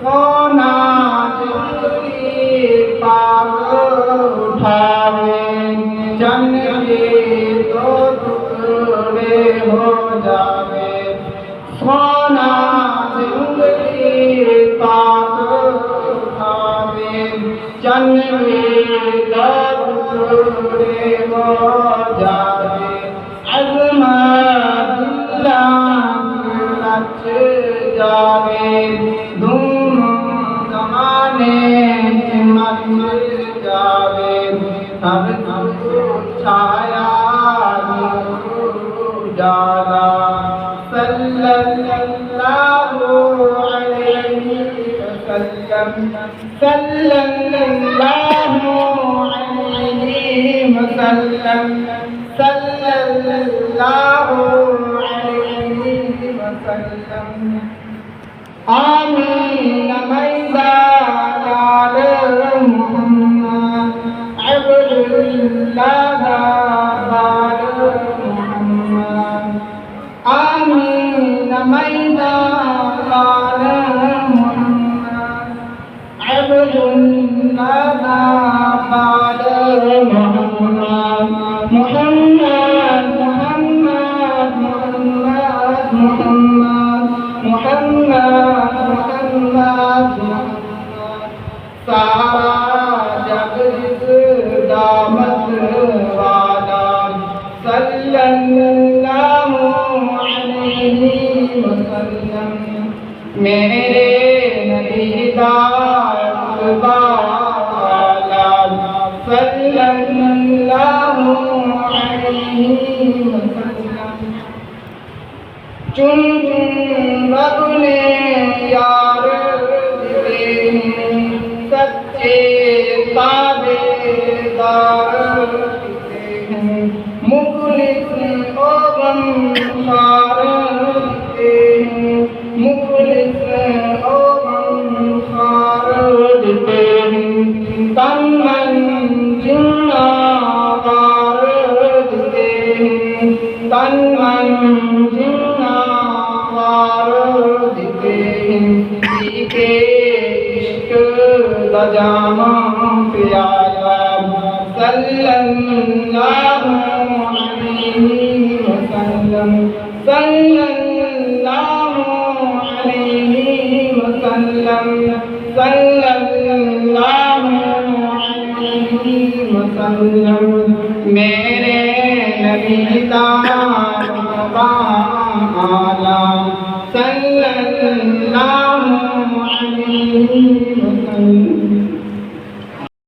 सोना पाग उठावे जन के दो टुकड़े हो जावे। सोना जिंदगी पाग उठावे जन के दो टुकड़े हो जावे। अज़मत रच जावे दोनों ज़माने मच जावे। हर छाया जाला सल्लल्लाहु अलैहि वसल्लम सल्लल्लाहु अलैहि वसल्लम सल्लल्लाहु अलैहि वसल्लम। आमीन मैदान मोहम्मद अब्दुल्लाह मोहम्मद। आमीन मैदान मोहम्मद अब्दुल्लाह मोहम्मद। मोहम्मद मोहम्मद मोहम्मद मोहम्मद मोहम्मद मोहम्मद सारा जग जिस दामत वाला सल्लल्लाहु अलैहि वसल्लम। मेरे नबी दात वाला सल्लल्लाहु अलैहि वसल्लम। चुन चुन रब ने यार दिए सच्चे ताबेदार दिए हैं। मुखलिस ओ गमखार दिए हैं। मुखलिस ओ गमखार दिए हैं। तन मन जिन्नावार दिए हैं। तन मन के इश्क दा जामा प्याला सल्लल्लाहु अलैहि वसल्लम सल्लल्लाहु अलैहि वसल्लम सल्लल्लाहु अलैहि वसल्लम। मेरे नबी आला सल्लल्लाहु अलैहि वसल्लम।